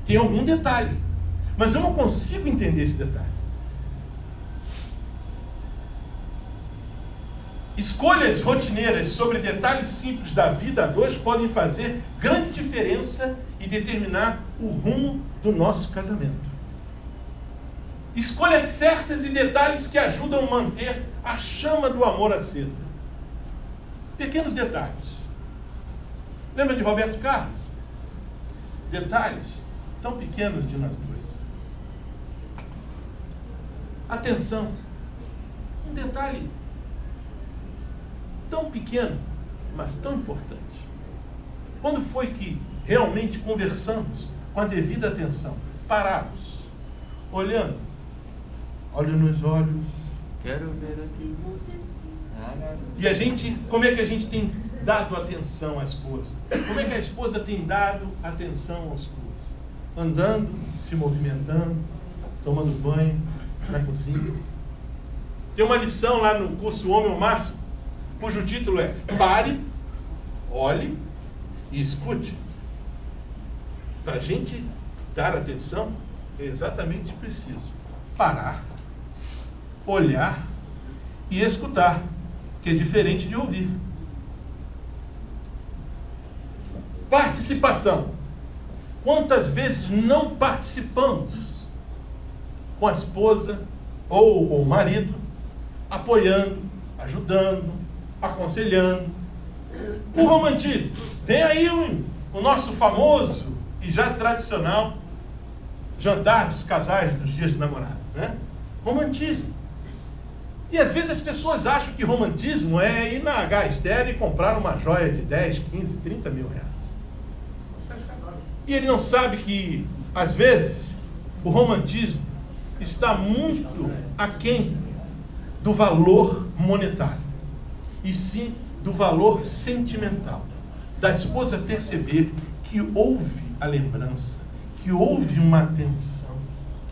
tem algum detalhe, mas eu não consigo entender esse detalhe. Escolhas rotineiras sobre detalhes simples da vida a dois podem fazer grande diferença e determinar o rumo do nosso casamento. Escolhas certas e detalhes que ajudam a manter a chama do amor acesa. Pequenos detalhes. Lembra de Roberto Carlos? Detalhes tão pequenos de nós dois. Atenção. Um detalhe tão pequeno, mas tão importante. Quando foi que realmente conversamos com a devida atenção, parados, olhando, olho nos olhos, Quero ver aqui. e a gente, como é que a gente tem dado atenção à esposa? Como é que a esposa tem dado atenção ao esposo? Andando, se movimentando, tomando banho na cozinha. Tem uma lição lá no curso Homem ao Máximo, cujo título é Pare, Olhe e Escute. Para a gente dar atenção, é exatamente preciso parar, olhar e escutar, que é diferente de ouvir. Participação. Quantas vezes não participamos com a esposa ou com o marido, apoiando, ajudando, aconselhando? O romantismo. Vem aí o nosso famoso e já tradicional jantar dos casais nos dias de namorado, né? Romantismo. E às vezes as pessoas acham que romantismo é ir na H-Estéreo e comprar uma joia de 10, 15, 30 mil reais. E ele não sabe que, às vezes, o romantismo está muito aquém do valor monetário, e sim do valor sentimental. Da esposa perceber que houve a lembrança, que houve uma atenção,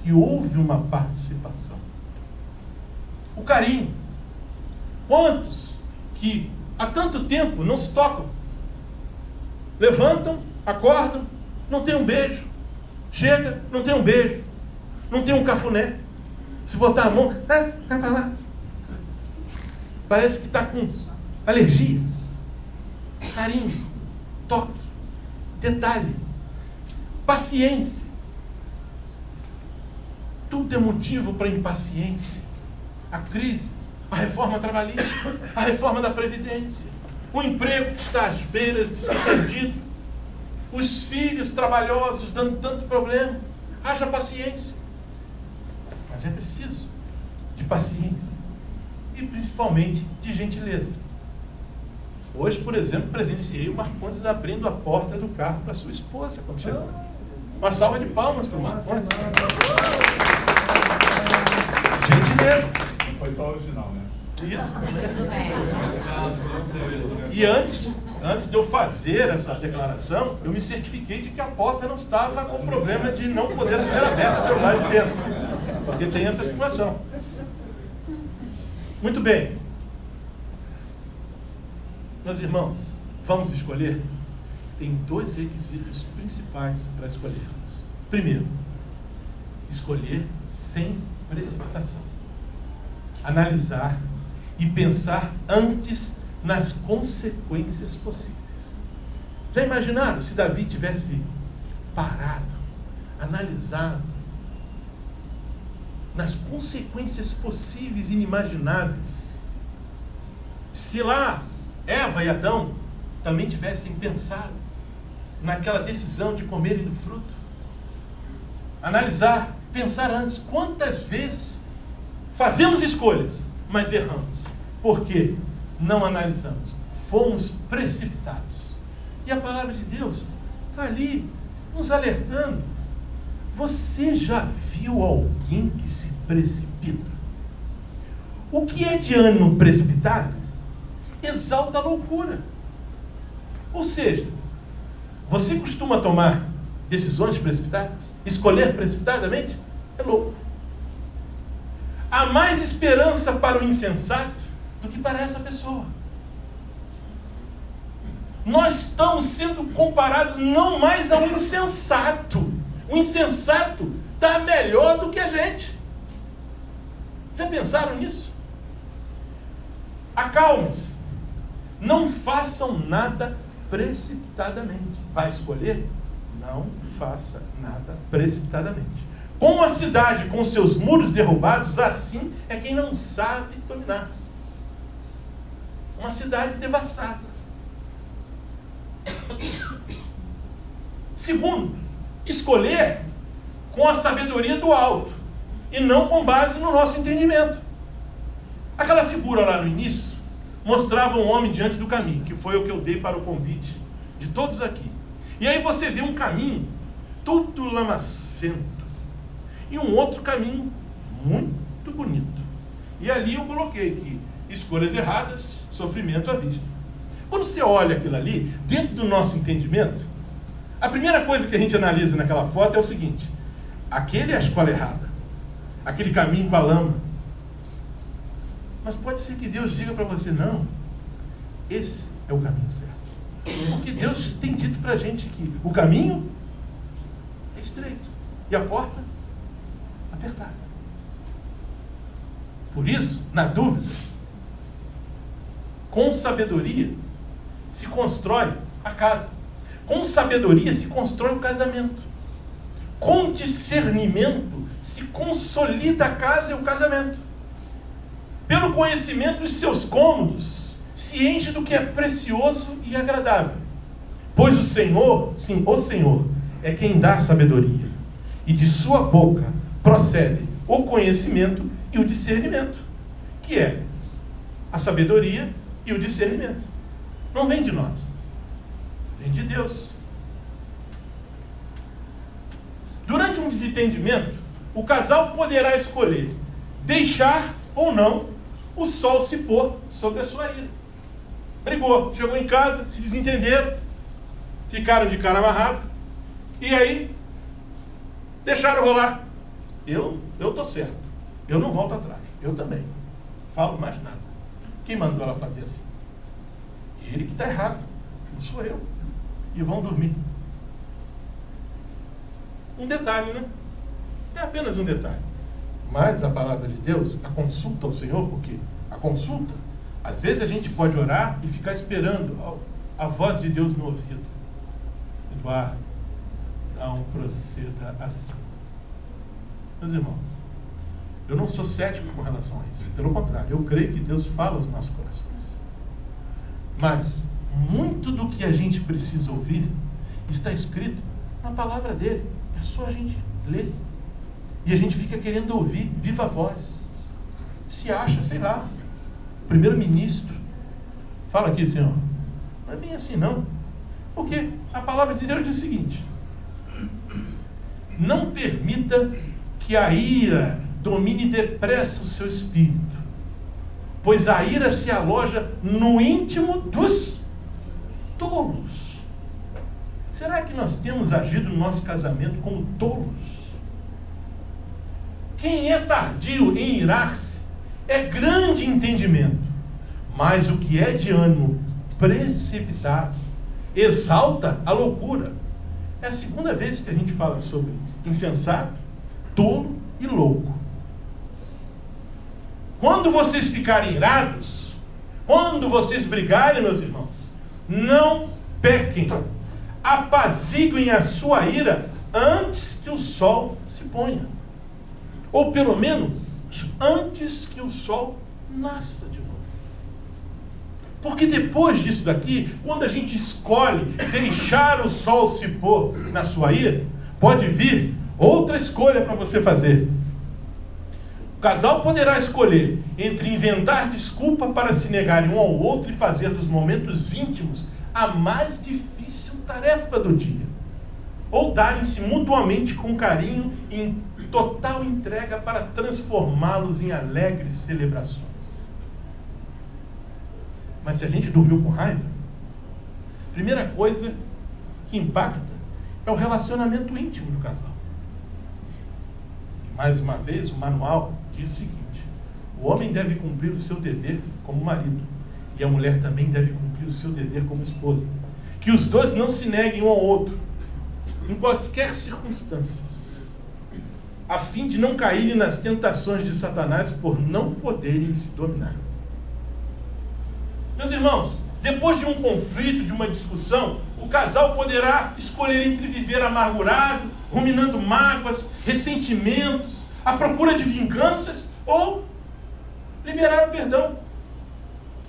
que houve uma participação. O carinho. Quantos que há tanto tempo não se tocam? Levantam, acordam, não tem um beijo. Chega, não tem um beijo. Não tem um cafuné. Se botar a mão, vai para lá. Parece que está com alergia. Carinho, toque, detalhe, paciência. Tudo é motivo para impaciência. A crise, a reforma trabalhista, a reforma da Previdência, o emprego que está às beiras de ser perdido, os filhos trabalhosos dando tanto problema. Haja paciência. Mas é preciso de paciência e principalmente de gentileza. Hoje, por exemplo, presenciei o Marcondes abrindo a porta do carro para sua esposa quando chegou. Uma salva de palmas para o Marcondes. Gentileza. Foi só original, né? Isso. E antes de eu fazer essa declaração, eu me certifiquei de que a porta não estava com problema de não poder ser aberta pelo lado de dentro. Porque tem essa situação. Muito bem. Meus irmãos, vamos escolher? Tem dois requisitos principais para escolhermos. Primeiro, escolher sem precipitação. Analisar e pensar antes nas consequências possíveis. Já imaginaram se Davi tivesse parado, analisado nas consequências possíveis e inimagináveis? Se lá Eva e Adão também tivessem pensado naquela decisão de comerem do fruto? Analisar, pensar antes. Quantas vezes fazemos escolhas, mas erramos? Por quê? Não analisamos. Fomos precipitados. E a palavra de Deus está ali, nos alertando. Você já viu alguém que se precipita? O que é de ânimo precipitado exalta a loucura. Ou seja, você costuma tomar decisões precipitadas? Escolher precipitadamente? É louco. Há mais esperança para o insensato do que para essa pessoa. Nós estamos sendo comparados não mais ao insensato, O insensato está melhor do que a gente. Já pensaram nisso? Acalme-se. Não façam nada precipitadamente. Vai escolher? Não faça nada precipitadamente. Como a cidade com seus muros derrubados, assim é quem não sabe dominar-se. Uma cidade devassada. Segundo, escolher com a sabedoria do alto e não com base no nosso entendimento. Aquela figura lá no início mostrava um homem diante do caminho, que foi o que eu dei para o convite de todos aqui. E aí você vê um caminho todo lamacento e um outro caminho muito bonito. E ali eu coloquei que escolhas erradas, sofrimento à vista. Quando você olha aquilo ali, dentro do nosso entendimento, a primeira coisa que a gente analisa naquela foto é o seguinte: aquele é a escolha errada, aquele caminho com a lama. Mas pode ser que Deus diga para você: não, esse é o caminho certo. Porque Deus tem dito para a gente que o caminho é estreito e a porta apertada. Por isso, na dúvida, com sabedoria se constrói a casa. Com sabedoria se constrói o casamento. Com discernimento se consolida a casa e o casamento. Pelo conhecimento dos seus cômodos se enche do que é precioso e agradável. Pois o Senhor, sim, o Senhor, é quem dá sabedoria. E de sua boca procede o conhecimento e o discernimento. Que é a sabedoria e o discernimento. Não vem de nós. Vem de Deus. Durante um desentendimento, o casal poderá escolher deixar ou não o sol se pôr sobre a sua ira. Brigou, chegou em casa, se desentenderam, ficaram de cara amarrado, e aí deixaram rolar. Eu estou certo, eu não volto atrás, eu também, falo mais nada. Quem mandou ela fazer assim? Ele que está errado, não sou eu. E vão dormir. Um detalhe, né? É apenas um detalhe. Mas a palavra de Deus, a consulta ao Senhor, porque a consulta, às vezes a gente pode orar e ficar esperando a voz de Deus no ouvido. Eduardo, não proceda assim. Meus irmãos, eu não sou cético com relação a isso. Pelo contrário, eu creio que Deus fala aos nossos corações. Mas muito do que a gente precisa ouvir está escrito na palavra dele. É só a gente ler. E a gente fica querendo ouvir viva voz. Se acha, sei lá, primeiro-ministro. Fala aqui, Senhor. Não é bem assim, não. Porque a palavra de Deus diz o seguinte: não permita que a ira domine depressa o seu espírito, pois a ira se aloja no íntimo dos tolos. Será que nós temos agido no nosso casamento como tolos? Quem é tardio em irar-se é grande entendimento, mas o que é de ânimo precipitado exalta a loucura. É a segunda vez que a gente fala sobre insensato, tolo e louco. Quando vocês ficarem irados, quando vocês brigarem, meus irmãos, não pequem, apaziguem a sua ira antes que o sol se ponha. Ou pelo menos, antes que o sol nasça de novo. Porque depois disso daqui, quando a gente escolhe deixar o sol se pôr na sua ira, pode vir outra escolha para você fazer. O casal poderá escolher entre inventar desculpa para se negarem um ao outro e fazer dos momentos íntimos a mais difícil tarefa do dia, ou darem-se mutuamente com carinho e em total entrega para transformá-los em alegres celebrações. Mas se a gente dormiu com raiva, a primeira coisa que impacta é o relacionamento íntimo do casal. E mais uma vez, o manual diz o seguinte: o homem deve cumprir o seu dever como marido, e a mulher também deve cumprir o seu dever como esposa. Que os dois não se neguem um ao outro, em quaisquer circunstâncias, a fim de não caírem nas tentações de Satanás por não poderem se dominar. Meus irmãos, depois de um conflito, de uma discussão, o casal poderá escolher entre viver amargurado, ruminando mágoas, ressentimentos, à procura de vinganças, ou liberar o perdão.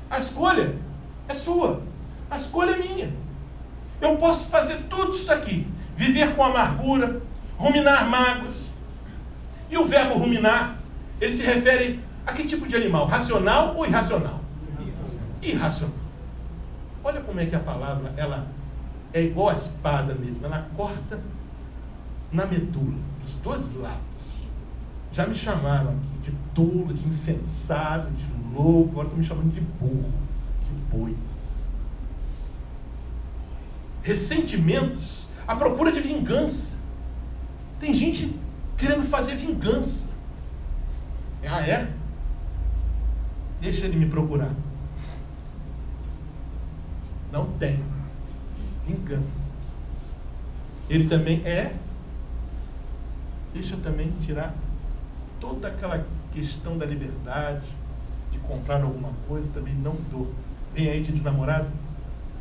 A escolha é sua, a escolha é minha. Eu posso fazer tudo isso aqui, viver com amargura, ruminar mágoas. E o verbo ruminar, ele se refere a que tipo de animal? Racional ou irracional? Irracional. Olha como é que a palavra, ela é igual a espada mesmo, ela corta na medula, dos dois lados. Já me chamaram aqui de tolo, de insensato, de louco, agora estão me chamando de burro, de boi. Ressentimentos, a procura de vingança. Tem gente querendo fazer vingança. Ah, é? Deixa ele me procurar. Não tem vingança. Ele também é. Deixa eu também tirar toda aquela questão da liberdade, de comprar alguma coisa, também não dou. Vem aí de namorado,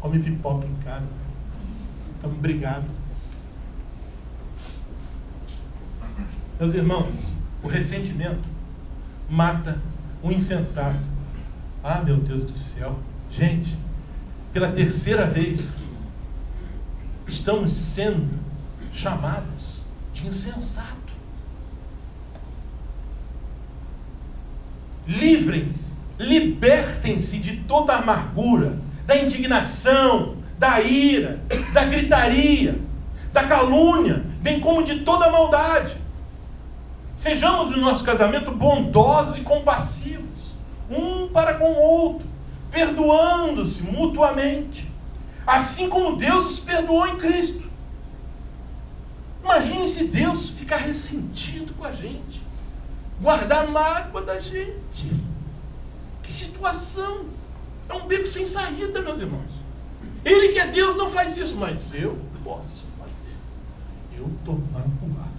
come pipoca em casa. Estamos brigados. Meus irmãos, o ressentimento mata o insensato. Ah, meu Deus do céu. Gente, pela terceira vez, estamos sendo chamados de insensato. Livrem-se, libertem-se de toda a amargura, da indignação, da ira, da gritaria, da calúnia, bem como de toda a maldade. Sejamos no nosso casamento bondosos e compassivos, um para com o outro, perdoando-se mutuamente, assim como Deus os perdoou em Cristo. Imagine se Deus ficar ressentido com a gente, guardar mágoa da gente. Que situação! É um beco sem saída, meus irmãos. Ele que é Deus não faz isso, mas eu posso fazer. Eu estou magoado.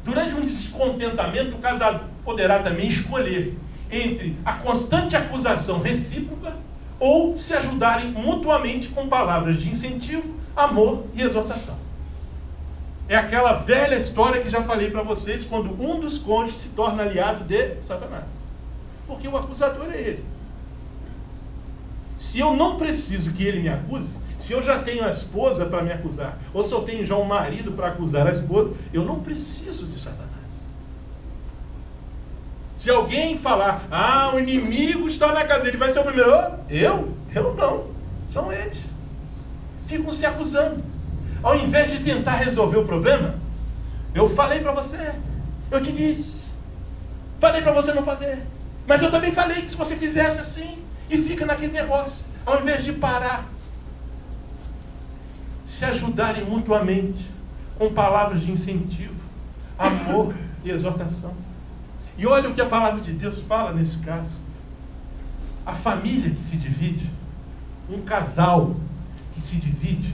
Durante um descontentamento, o casal poderá também escolher entre a constante acusação recíproca ou se ajudarem mutuamente com palavras de incentivo, amor e exortação. É aquela velha história que já falei para vocês, quando um dos cônjuges se torna aliado de Satanás. Porque o acusador é ele. Se eu não preciso que ele me acuse, se eu já tenho a esposa para me acusar, ou se eu tenho já um marido para acusar a esposa, eu não preciso de Satanás. Se alguém falar, o inimigo está na casa dele, vai ser o primeiro. Eu não. São eles. Ficam se acusando. Ao invés de tentar resolver o problema, eu falei para você, eu te disse, falei para você não fazer, mas eu também falei que se você fizesse assim, e fica naquele negócio, ao invés de parar, se ajudarem mutuamente, com palavras de incentivo, amor e exortação. E olha o que a palavra de Deus fala nesse caso. A família que se divide, um casal que se divide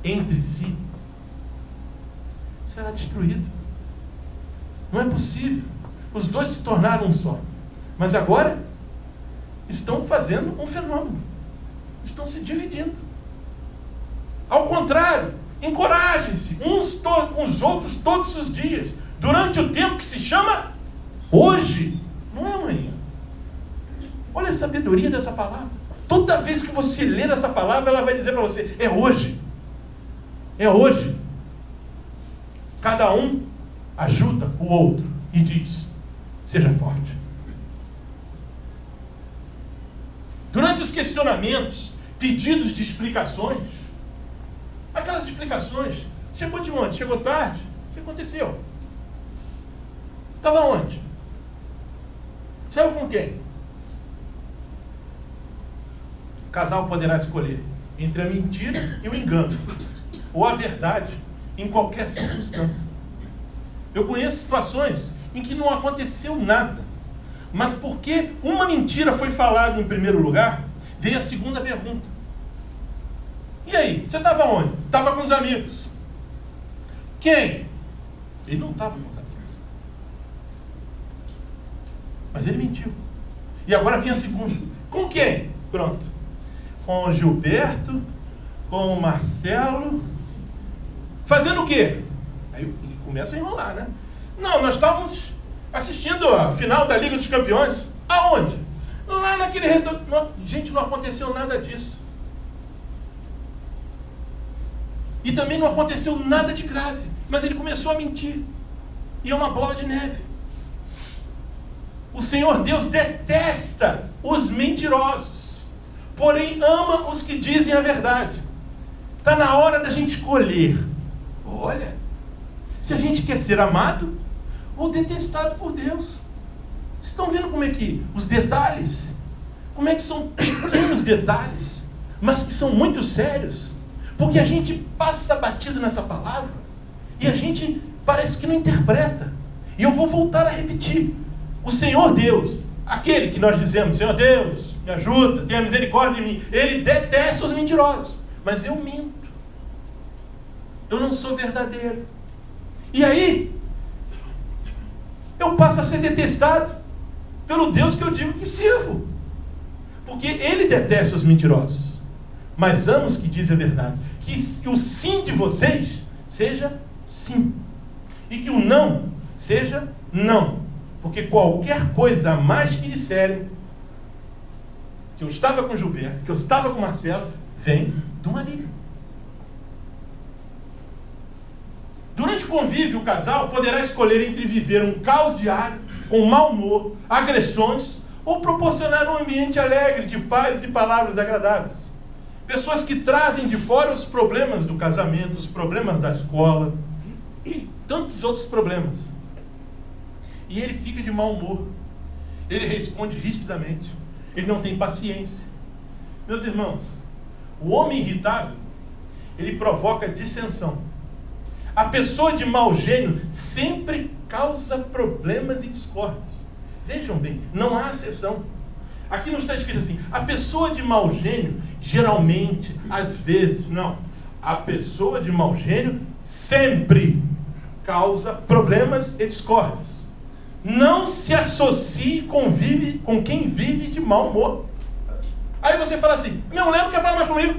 entre si, será destruído. Não é possível. Os dois se tornaram um só. Mas agora estão fazendo um fenômeno. Estão se dividindo. Ao contrário, encorajem-se uns com os outros todos os dias, durante o tempo que se chama hoje, não é amanhã. Olha a sabedoria dessa palavra. Toda vez que você ler essa palavra, ela vai dizer para você, é hoje. É hoje. Cada um ajuda o outro e diz, seja forte. Durante os questionamentos, pedidos de explicações, aquelas explicações, chegou de onde? Chegou tarde? O que aconteceu? Estava onde? Saiu com quem? O casal poderá escolher entre a mentira e o engano, ou a verdade, em qualquer circunstância. Eu conheço situações em que não aconteceu nada, mas porque uma mentira foi falada em primeiro lugar, veio a segunda pergunta. E aí, você estava onde? Estava com os amigos. Quem? Ele não estava com os amigos. Mas ele mentiu. E agora vinha a segunda. Com quem? Pronto. Com o Gilberto, com o Marcelo. Fazendo o quê? Aí ele começa a enrolar, né? Não, nós estávamos assistindo a final da Liga dos Campeões. Aonde? Lá naquele restaurante. Gente, não aconteceu nada disso. E também não aconteceu nada de grave. Mas ele começou a mentir. E é uma bola de neve. O Senhor Deus detesta os mentirosos, porém ama os que dizem a verdade. Está na hora da gente escolher. Olha, se a gente quer ser amado ou detestado por Deus. Vocês estão vendo como é que os detalhes, como é que são pequenos detalhes, mas que são muito sérios, porque a gente passa batido nessa palavra e a gente parece que não interpreta. E eu vou voltar a repetir. O Senhor Deus, aquele que nós dizemos, Senhor Deus, me ajuda, tenha misericórdia de mim, ele detesta os mentirosos, mas eu minto. Eu não sou verdadeiro. E aí, eu passo a ser detestado pelo Deus que eu digo que sirvo. Porque ele detesta os mentirosos, mas ama os que dizem a verdade. Que o sim de vocês seja sim, e que o não seja não. Porque qualquer coisa a mais que disserem, que eu estava com o Gilberto, que eu estava com o Marcelo, vem do marido. Durante o convívio, o casal poderá escolher entre viver um caos diário, com mau humor, agressões, ou proporcionar um ambiente alegre, de paz e palavras agradáveis. Pessoas que trazem de fora os problemas do casamento, os problemas da escola, e tantos outros problemas. E ele fica de mau humor. Ele responde rispidamente. Ele não tem paciência. Meus irmãos, o homem irritável, ele provoca dissensão. A pessoa de mau gênio sempre causa problemas e discórdias. Vejam bem, não há exceção. Aqui não está escrito assim, a pessoa de mau gênio, geralmente, às vezes, não. A pessoa de mau gênio sempre causa problemas e discórdias. Não se associe com quem vive de mau humor. Aí você fala assim, minha mulher não quer falar mais comigo.